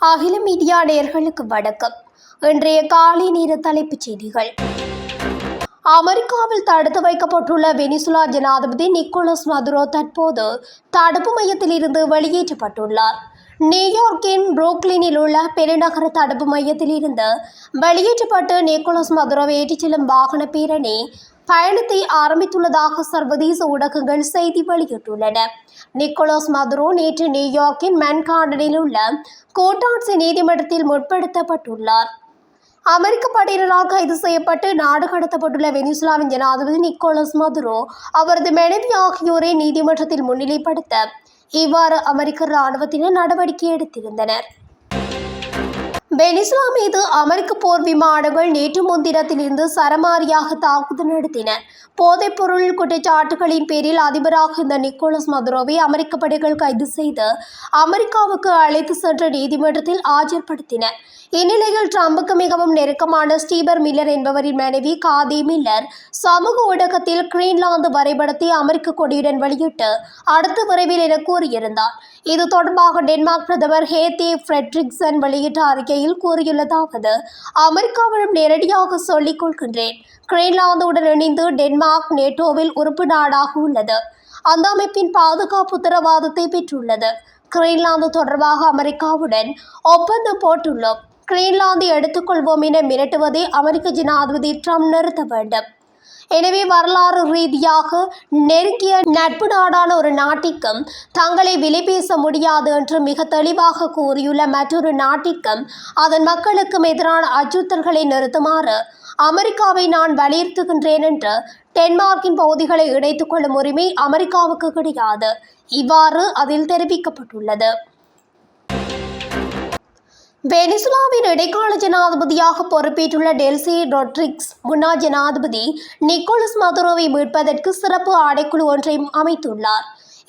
அகில மீடியா நேயர்களுக்கு வணக்கம். இன்றைய காலை நேர தலைப்புச் செய்திகள். அமெரிக்காவில் தடுத்து வைக்கப்பட்டுள்ள வெனிசுலா ஜனாதிபதி நிக்கோலஸ் மதுரோ தற்போது தடுப்பு மையத்தில் இருந்து வெளியேற்றப்பட்டுள்ளார். நியூயார்க்கின் புரூக்ளினில் உள்ள பெருநகர தடுப்பு மையத்தில் இருந்து வெளியேற்றப்பட்டு நிக்கோலஸ் மதுரோவை ஏற்றிச் செல்லும் வாகன பேரணி பயணத்தை ஆரம்பித்துள்ளதாக சர்வதேச ஊடகங்கள் செய்தி வெளியிட்டுள்ளன. நிக்கோலஸ் மதுரோ நேற்று நியூயார்க்கின் மன்ஹாட்டனில் உள்ள கோட்டாட்சி நீதிமன்றத்தில் முற்படுத்தப்பட்டுள்ளார். அமெரிக்க படையினரால் கைது செய்யப்பட்டு நாடு கடத்தப்பட்டுள்ள வெனிசுலாவின் ஜனாதிபதி நிக்கோலஸ் மதுரோ அவரது மனைவி ஆகியோரை நீதிமன்றத்தில் முன்னிலைப்படுத்த இவ்வாறு அமெரிக்க இராணுவத்தினர் நடவடிக்கை எடுத்திருந்தனர். வெனிசுலா மீது அமெரிக்க போர் விமானங்கள் நேற்று முன்தினத்திலிருந்து சரமாரியாக தாக்குதல் நடத்தின. போதைப்பொருள் குற்றச்சாட்டுகளின் பேரில் அதிபராக இருந்த நிக்கோலஸ் மதுரோவை அமெரிக்க படைகள் கைது செய்து அமெரிக்காவுக்கு அழைத்து சென்ற நீதிமன்றத்தில் ஆஜர்படுத்தின. இந்நிலையில் ட்ரம்புக்கு மிகவும் நெருக்கமான ஸ்டீவர் மில்லர் என்பவரின் மனைவி காதி மில்லர் சமூக ஊடகத்தில் கிரீன்லாந்து வரைபடத்தை அமெரிக்க கொடியுடன் வெளியிட்டு அடுத்த விரைவில் என கூறியிருந்தார். இது தொடர்பாக டென்மார்க் பிரதமர் ஹேத்தே ஃப்ரெட்ரிக்சன் வெளியிட்ட அறிக்கையில் கூறியுள்ளதாவது: அமெரிக்காவிடம் நேரடியாக சொல்லிக் கொள்கின்றேன், கிரீன்லாந்துடன் இணைந்து டென்மார்க் நேட்டோவில் உறுப்பு நாடாக உள்ளது. அந்த அமைப்பின் பாதுகாப்பு உத்தரவாதத்தை பெற்றுள்ளது. கிரீன்லாந்து தொடர்பாக அமெரிக்காவுடன் ஒப்பந்தம் போட்டுள்ளோம். கிரீன்லாந்தை எடுத்துக்கொள்வோம் என மிரட்டுவதை அமெரிக்க ஜனாதிபதி ட்ரம்ப் நிறுத்த வேண்டும். எனவே வரலாறு ரீதியாக நெருங்கிய நட்பு நாடான ஒரு நாட்டிற்கும் தங்களை விலை பேச முடியாது என்று மிக தெளிவாக கூறியுள்ள மற்றொரு நாட்டிற்கும் அதன் மக்களுக்கும் எதிரான அச்சுறுத்தல்களை நிறுத்துமாறு அமெரிக்காவை நான் வலியுறுத்துகின்றேன் என்று டென்மார்க்கின் பகுதிகளை இணைத்துக் கொள்ளும் உரிமை அமெரிக்காவுக்கு கிடையாது. இவ்வாறு அதில் தெரிவிக்கப்பட்டுள்ளது. வெனிசுலாவின் இடைக்கால ஜனாதிபதியாக பொறுப்பேற்றுள்ள டெல்சி ரொட்ரிக்ஸ் முன்னாள் ஜனாதிபதி நிக்கோலஸ் மதுரோவை மீட்பதற்கு சிறப்பு ஆணைக்குழு ஒன்றையும் அமைத்துள்ளார்.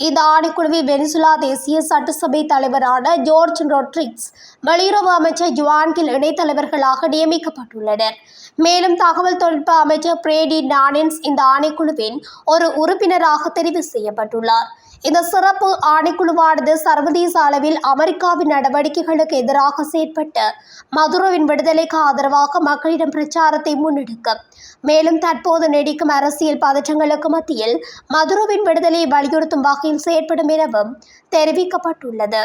இந்த ஆணைக்குழுவில் வெனிசுலா தேசிய சட்டசபை தலைவரான ஜோர்ஜ் ரொட்ரிக்ஸ், வெளியுறவு அமைச்சர் ஜுவான்கில் இணைத்தலைவர்களாக நியமிக்கப்பட்டுள்ளனர். மேலும் தகவல் தொழில்நுட்ப அமைச்சர் பிரேடி நானென்ஸ் இந்த ஆணைக்குழுவின் ஒரு உறுப்பினராக தெரிவு செய்யப்பட்டுள்ளார். இந்த சிறப்பு ஆணைக்குழுவானது சர்வதேச அளவில் அமெரிக்காவின் நடவடிக்கைகளுக்கு எதிராக செயற்பட்டு மதுரோவின் விடுதலைக்கு ஆதரவாக மக்களிடம் பிரச்சாரத்தை முன்னெடுக்கும். மேலும் தற்போது நீடிக்கும் அரசியல் பதற்றங்களுக்கு மத்தியில் மதுரோவின் விடுதலையை வலியுறுத்தும் வகையில் செயற்படும் எனவும் தெரிவிக்கப்பட்டுள்ளது.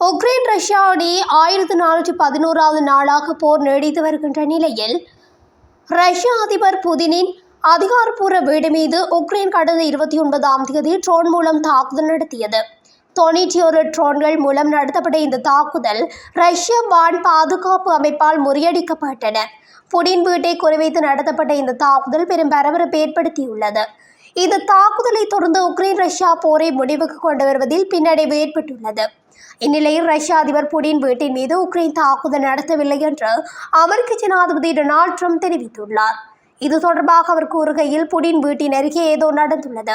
உக்ரைன் ரஷ்யா இடையே 1411வது நாளாக போர் நீடித்து வருகின்ற நிலையில் ரஷ்ய அதிபர் புதினின் அதிகாரப்பூர்வ வீடு மீது உக்ரைன் கடந்த 29ஆம் தேதி ட்ரோன் மூலம் தாக்குதல் நடத்தியது. 91 ட்ரோன்கள் மூலம் நடத்தப்பட்ட இந்த தாக்குதல் ரஷ்ய வான் பாதுகாப்பு அமைப்பால் முறியடிக்கப்பட்டன. புடின் வீட்டை குறிவைத்து நடத்தப்பட்ட இந்த தாக்குதல் பெரும் பரபரப்பை ஏற்படுத்தியுள்ளது. இந்த தாக்குதலை தொடர்ந்து உக்ரைன் ரஷ்யா போரை முடிவுக்கு கொண்டு வருவதில் பின்னடைவு ஏற்பட்டுள்ளது. இந்நிலையில் ரஷ்ய அதிபர் புடின் வீட்டின் மீது உக்ரைன் தாக்குதல் நடத்தவில்லை என்று அமெரிக்க ஜனாதிபதி டொனால்ட் ட்ரம்ப் தெரிவித்துள்ளார். இது தொடர்பாக அவர் கூறுகையில், புடின் வீட்டின் அருகே ஏதோ நடந்துள்ளது.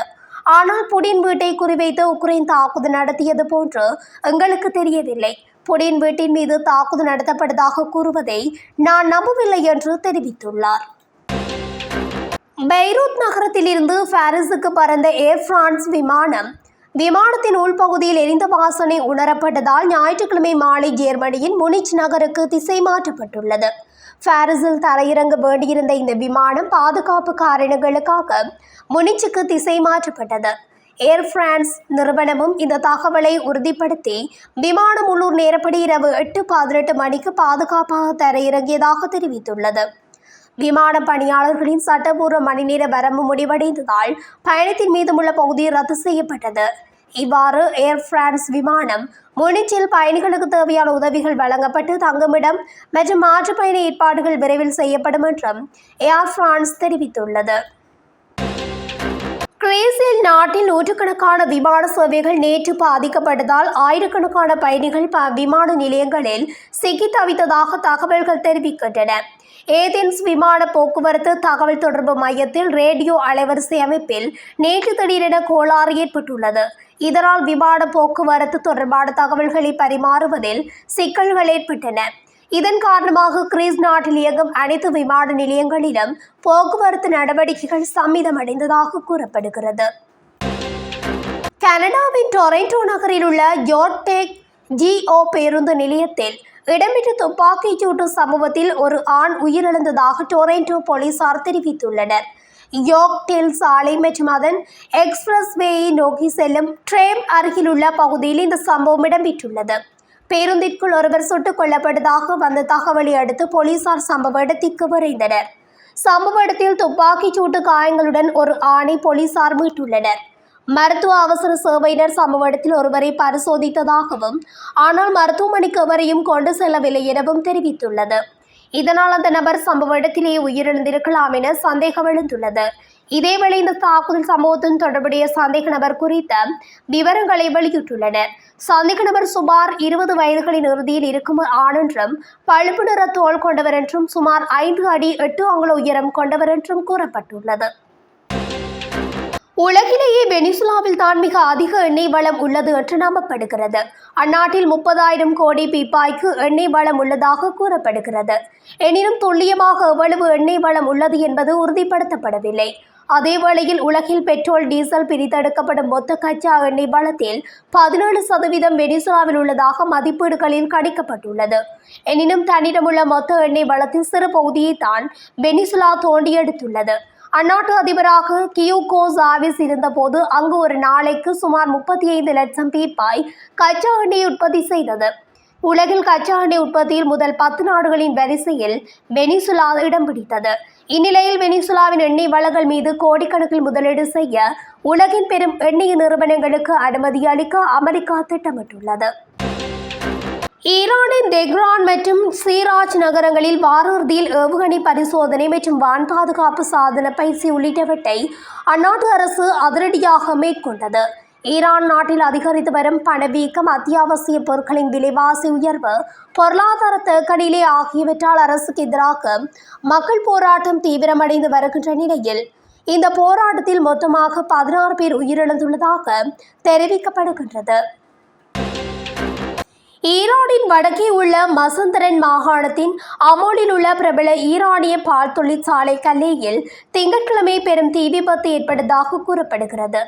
ஆனால் புடின் வீட்டை குறிவைத்து உக்ரைன் தாக்குதல் நடத்தியது போன்று எங்களுக்கு தெரியவில்லை. புடின் வீட்டின் மீது தாக்குதல் நடத்தப்பட்டதாக கூறுவதை நான் நம்பவில்லை என்று தெரிவித்துள்ளார். பெய்ரூத் நகரத்தில் இருந்து பாரிஸுக்கு பறந்த ஏர் பிரான்ஸ் விமானத்தின் உள்பகுதியில் எரிந்த வாசனை உணரப்பட்டதால் ஞாயிற்றுக்கிழமை மாலை ஜெர்மனியின் முனிச் நகருக்கு திசை மாற்றப்பட்டுள்ளது. பாரிஸில் தரையிறங்க வேண்டியிருந்த இந்த விமானம் பாதுகாப்பு காரணங்களுக்காக முனிச்சுக்கு திசை மாற்றப்பட்டது. ஏர் பிரான்ஸ் நிறுவனமும் இந்த தகவலை உறுதிப்படுத்தி விமானம் உள்ளூர் நேரப்படி இரவு 8:18 மணிக்கு பாதுகாப்பாக தரையிறங்கியதாக தெரிவித்துள்ளது. விமான பணியாளர்களின் சட்டப்பூர்வ மணிநேர வரம்பு முடிவடைந்ததால் பயணத்தின் மீதமுள்ள பகுதி ரத்து செய்யப்பட்டது. இவ்வாறு ஏர் பிரான்ஸ் விமானம் முனிச்சில் பயணிகளுக்கு தேவையான உதவிகள் வழங்கப்பட்டு தங்குமிடம் மற்றும் மாற்றுப்பயண ஏற்பாடுகள் விரைவில் செய்யப்படும் என்றும் ஏர் பிரான்ஸ் தெரிவித்துள்ளது. கிரீஸில் நாட்டில் நூற்றுக்கணக்கான விமான சேவைகள் நேற்று பாதிக்கப்பட்டதால் ஆயிரக்கணக்கான பயணிகள் விமான நிலையங்களில் சிக்கி தவித்ததாக தகவல்கள் தெரிவிக்கின்றன. ஏதென்ஸ் விமான போக்குவரத்து தகவல் தொடர்பு மையத்தில் ரேடியோ அலைவரிசை அமைப்பில் நேற்று திடீரென கோளாறு ஏற்பட்டுள்ளது. இதனால் விமான போக்குவரத்து தொடர்பான தகவல்களை பரிமாறுவதில் சிக்கல்கள் ஏற்பட்டன. இதன் காரணமாக கிரீஸ் நாட்டில் இயங்கும் அனைத்து விமான நிலையங்களிலும் போக்குவரத்து நடவடிக்கைகள் சம்மிதமடைந்ததாக கூறப்படுகிறது. கனடாவின் டொரண்டோ நகரில் உள்ள GO பேருந்து நிலையத்தில் இடம்பெற்ற துப்பாக்கிச் சூட்டு சம்பவத்தில் ஒரு ஆண் உயிரிழந்ததாக டொரண்டோ போலீசார் தெரிவித்துள்ளனர். யோர்க்டேல் சாலை மற்றும் அதன் எக்ஸ்பிரஸ்வேயை நோக்கி செல்லும் ட்ரேம் அருகிலுள்ள பகுதியில் இந்த சம்பவம் இடம்பெற்றுள்ளது. பேருந்திற்குள் ஒருவர் சுட்டுக் கொல்லப்பட்டதாக வந்த தகவலை அடுத்து போலீசார் சம்பவ இடத்திற்கு விரைந்தனர். சம்பவ இடத்தில் துப்பாக்கிச் சூட்டு காயங்களுடன் ஒரு ஆணை போலீசார் மீட்டுள்ளனர். மருத்துவ அவசர சேவையினர் சம்பவ இடத்தில் ஒருவரை பரிசோதித்ததாகவும் ஆனால் மருத்துவமனைக்கு எவரையும் கொண்டு செல்லவில்லை எனவும் தெரிவித்துள்ளது. இதனால் அந்த நபர் சம்பவ இடத்திலேயே உயிரிழந்திருக்கலாம் என சந்தேகம் எழுந்துள்ளது. இதேவேளை இந்த தாக்குதல் சம்பவத்துடன் தொடர்புடைய சந்தேக நபர் குறித்த விவரங்களை வெளியிட்டுள்ளனர். சந்தேக நபர் சுமார் 20 வயதுகளின் இறுதியில் இருக்கும் ஆண் என்றும் பழுப்பு நிற தோல் கொண்டவர் என்றும் சுமார் 5 அடி 8 அங்குல உயரம் கொண்டவர் என்றும் கூறப்பட்டுள்ளது. உலகிலேயே வெனிசுலாவில் தான் மிக அதிக எண்ணெய் வளம் உள்ளது என்று நம்பப்படுகிறது. அந்நாட்டில் 30,000 கோடி பீப்பாய்க்கு எண்ணெய் வளம் உள்ளதாக கூறப்படுகிறது. எனினும் துல்லியமாக எவ்வளவு எண்ணெய் வளம் உள்ளது என்பது உறுதிப்படுத்தப்படவில்லை. அதேவேளையில் உலகில் பெட்ரோல் டீசல் பிரித்தெடுக்கப்படும் மொத்த கச்சா எண்ணெய் வளத்தில் 17% வெனிசுலாவில் உள்ளதாக மதிப்பீடுகளில் கணிக்கப்பட்டுள்ளது. எனினும் தன்னிடமுள்ள மொத்த எண்ணெய் வளத்தில் சிறு பகுதியை தான் வெனிசுலா தோண்டி எடுத்துள்ளது. அந்நாட்டு அதிபராக கியூகோ சாவிஸ் இருந்தபோது அங்கு ஒரு நாளைக்கு சுமார் 35 லட்சம் பீப்பாய் கச்சா எண்ணெய் உற்பத்தி செய்தது. உலகில் கச்சா எண்ணெய் உற்பத்தியில் முதல் 10 நாடுகளின் வரிசையில் வெனிசுலா இடம் பிடித்தது. இந்நிலையில் வெனிசுலாவின் எண்ணெய் வளங்கள் மீது கோடிக்கணக்கில் முதலீடு செய்ய உலகின் பெரும் எண்ணெய் நிறுவனங்களுக்கு அனுமதி அளிக்க அமெரிக்கா திட்டமிட்டுள்ளது. ஈரானின் தெஹ்ரான் மற்றும் சீராஜ் நகரங்களில் வார இறுதியில் ஏவுகணை பரிசோதனை மற்றும் வான் பாதுகாப்பு சாதன பயிற்சி உள்ளிட்டவற்றை அந்நாட்டு அரசு அதிரடியாக மேற்கொண்டது. ஈரான் நாட்டில் அதிகரித்து வரும் பணவீக்கம், அத்தியாவசிய பொருட்களின் விலைவாசி உயர்வு, பொருளாதார தேக்கநிலை ஆகியவற்றால் அரசுக்கு எதிராக மக்கள் போராட்டம் தீவிரமடைந்து வருகின்ற நிலையில் இந்த போராட்டத்தில் மொத்தமாக 16 பேர் உயிரிழந்துள்ளதாக தெரிவிக்கப்படுகின்றது. ஈரானின் வடக்கே உள்ள மசந்தரன் மாகாணத்தின் அமோலில் உள்ள பிரபல ஈரானிய பால் தொழிற்சாலை கல்லேயில் திங்கட்கிழமை பெரும் தீ விபத்து ஏற்பட்டதாக கூறப்படுகிறது.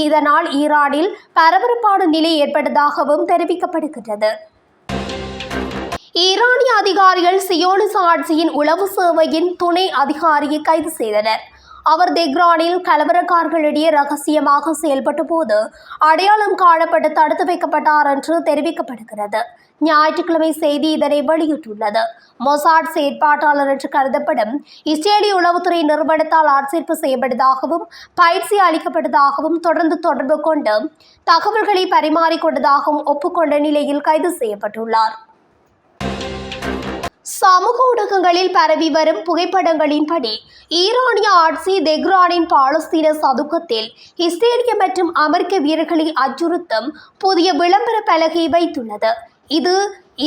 இதனால் ஈரானில் பரபரப்பான நிலை ஏற்பட்டதாகவும் தெரிவிக்கப்படுகிறது. ஈரானிய அதிகாரிகள் சியோனிச ஆட்சியின் உளவு சேவையின் துணை அதிகாரியை கைது செய்தனர். அவர் தெஹ்ரானில் கலவரக்காரர்களிடையே ரகசியமாக செயல்பட்ட போது அடையாளம் காணப்பட்டு தடுத்து வைக்கப்பட்டார் என்று தெரிவிக்கப்படுகிறது. ஞாயிற்றுக்கிழமை செய்தி இதனை வெளியிட்டுள்ளது. மொசாட் செயற்பாட்டாளர் என்று கருதப்படும் இஸ்ரேலிய உளவுத்துறை நிறுவனத்தால் ஆட்சேர்ப்பு செய்யப்பட்டதாகவும் பயிற்சி அளிக்கப்பட்டதாகவும் தொடர்பு கொண்டு தகவல்களை பரிமாறிக்கொண்டதாகவும் ஒப்புக்கொண்ட நிலையில் கைது செய்யப்பட்டுள்ளார். சமூக ஊடகங்களில் பரவி வரும் புகைப்படங்களின்படி ஈரானிய ஆட்சி தெஹ்ரானின் பாலஸ்தீன சதுக்கத்தில் இஸ்ரேலிய மற்றும் அமெரிக்க வீரர்களை அச்சுறுத்தும் புதிய விளம்பர பலகை வைத்துள்ளது. இது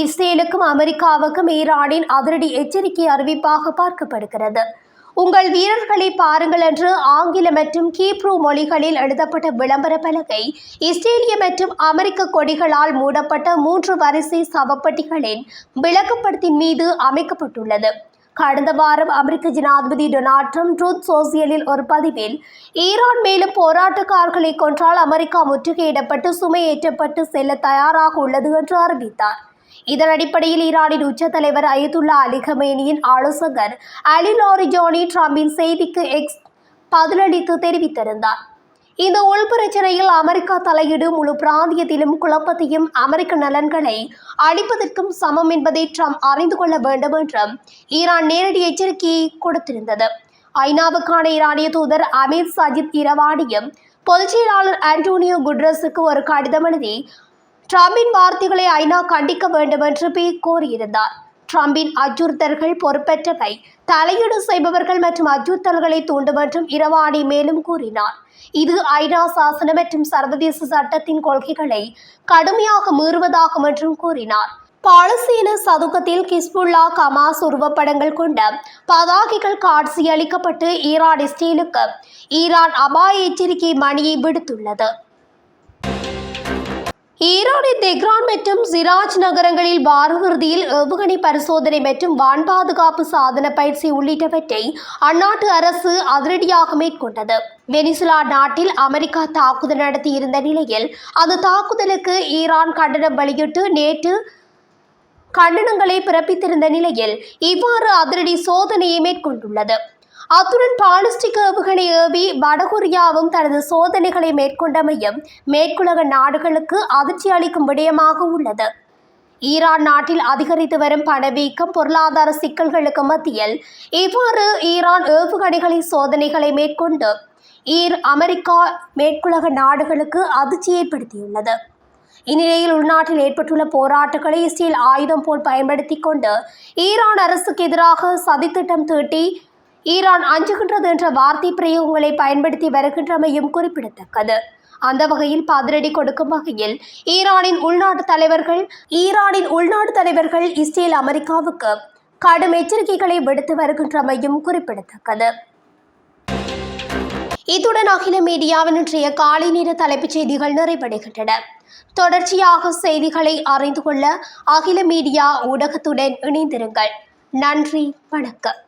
இஸ்ரேலுக்கும் அமெரிக்காவுக்கும் ஈரானின் அதிரடி எச்சரிக்கை அறிவிப்பாக பார்க்கப்படுகிறது. உங்கள் வீரர்களை பாருங்கள் என்று ஆங்கில மற்றும் ஹீப்ரு மொழிகளில் எழுதப்பட்ட விளம்பர பலகை இஸ்ரேலிய மற்றும் அமெரிக்க கொடிகளால் மூடப்பட்ட 3 வரிசை சவப்பெட்டிகளின் விளக்கப்படத்தின் மீது அமைக்கப்பட்டுள்ளது. கடந்த வாரம் அமெரிக்க ஜனாதிபதி டொனால்ட் ட்ரம்ப் ட்ரூத் சோசியலில் ஒரு பதிவில் ஈரான் மேலும் போராட்டக்காரர்களை கொன்றால் அமெரிக்கா முற்றுகையிடப்பட்டு சுமையேற்றப்பட்டு செல்ல தயாராக உள்ளது என்று அறிவித்தார். இதன் அடிப்படையில் ஈரானின் உச்ச தலைவர் அயதுல்லா அலி கமேனியின் ஆலோசகர் அலி லாரிஜானி ட்ரம்பின் செய்திக்கு பதிலளித்து தெரிவித்திருந்தார். இந்த உள்பிரச்சனையில் அமெரிக்கா தலையீடு முழு பிராந்தியத்திலும் குழப்பத்தையும் அமெரிக்க நலன்களை அளிப்பதற்கும் சமம் என்பதை ட்ரம்ப் அறிந்து கொள்ள வேண்டும் என்றும் ஈரான் நேரடி எச்சரிக்கையை கொடுத்திருந்தது. ஐநாவுக்கான ஈரானிய தூதர் அமீர் சஜித் இரவானியும் பொதுச் செயலாளர் ஆண்டோனியோ குட்ரஸுக்கு ஒரு கடிதம் எழுதி ட்ரம்பின் வார்த்தைகளை ஐநா கண்டிக்க வேண்டும் என்று கோரியிருந்தார். ட்ரம்பின் அச்சுறுத்தல்கள் பொறுப்பற்றவை, தலையீடு செய்பவர்கள் மற்றும் அச்சுறுத்தல்களை தூண்டும் என்றும் இரவானி மேலும் கூறினார். இது ஐநா சாசனம் மற்றும் சர்வதேச சட்டத்தின் கொள்கைகளை கடுமையாக மீறுவதாகும் என்றும் கூறினார். பாலஸ்தீன சதுக்கத்தில் ஹிஸ்புல்லா, ஹமாஸ் உருவப்படங்கள் கொண்ட பதாகைகள் காட்சியளிக்கப்பட்டு இஸ்ரேலுக்கு ஈரான் அபாய எச்சரிக்கை மணியை விடுத்துள்ளது. ஈரானின் தெஹ்ரான் மற்றும் சிராஜ் நகரங்களில் வாரவிறுதியில் ஏவுகணை பரிசோதனை மற்றும் வான் பாதுகாப்பு சாதன பயிற்சி உள்ளிட்டவற்றை அந்நாட்டு அரசு அதிரடியாக மேற்கொண்டது. வெனிசுலா நாட்டில் அமெரிக்கா தாக்குதல் நடத்தியிருந்த நிலையில் அந்த தாக்குதலுக்கு ஈரான் கண்டனம் வெளியிட்டு நேற்று கண்டனங்களை பிறப்பித்திருந்த நிலையில் இவ்வாறு அதிரடி சோதனையை மேற்கொண்டுள்ளது. அத்துடன் பாலிஸ்டிக் ஏவுகணை ஏவி வடகொரியாவும் தனது சோதனைகளை மேற்கொண்டமையும் மேற்குலக நாடுகளுக்கு அதிர்ச்சி அளிக்கும் விடயமாக உள்ளது. ஈரான் நாட்டில் அதிகரித்து வரும் பணவீக்கம், பொருளாதார சிக்கல்களுக்கு மத்தியில் இவ்வாறு ஈரான் ஏவுகணைகளை சோதனைகளை மேற்கொண்டு அமெரிக்கா மேற்குலக நாடுகளுக்கு அதிர்ச்சி ஏற்படுத்தியுள்ளது. இந்நிலையில் உள்நாட்டில் ஏற்பட்டுள்ள போராட்டங்களை இஸ்ரேல் ஆயுதம் போல் பயன்படுத்திக் கொண்டு ஈரான் அரசுக்கு எதிராக சதித்திட்டம் தீட்டி ஈரான் அஞ்சுகின்றது என்ற வார்த்தை பிரயோகங்களை பயன்படுத்தி வருகின்றமையும் குறிப்பிடத்தக்கது. அந்த வகையில் பதிலடி கொடுக்கும் வகையில் ஈரானின் உள்நாட்டு தலைவர்கள் இஸ்ரேல் அமெரிக்காவுக்கு கடும் எச்சரிக்கைகளை விடுத்து வருகின்றமையும் குறிப்பிடத்தக்கது. இத்துடன் அகில மீடியாவின் இன்றைய காலை நேர தலைப்புச் செய்திகள் நிறைவடைகின்றன. தொடர்ச்சியாக செய்திகளை அறிந்து கொள்ள அகில மீடியா ஊடகத்துடன் இணைந்திருங்கள். நன்றி, வணக்கம்.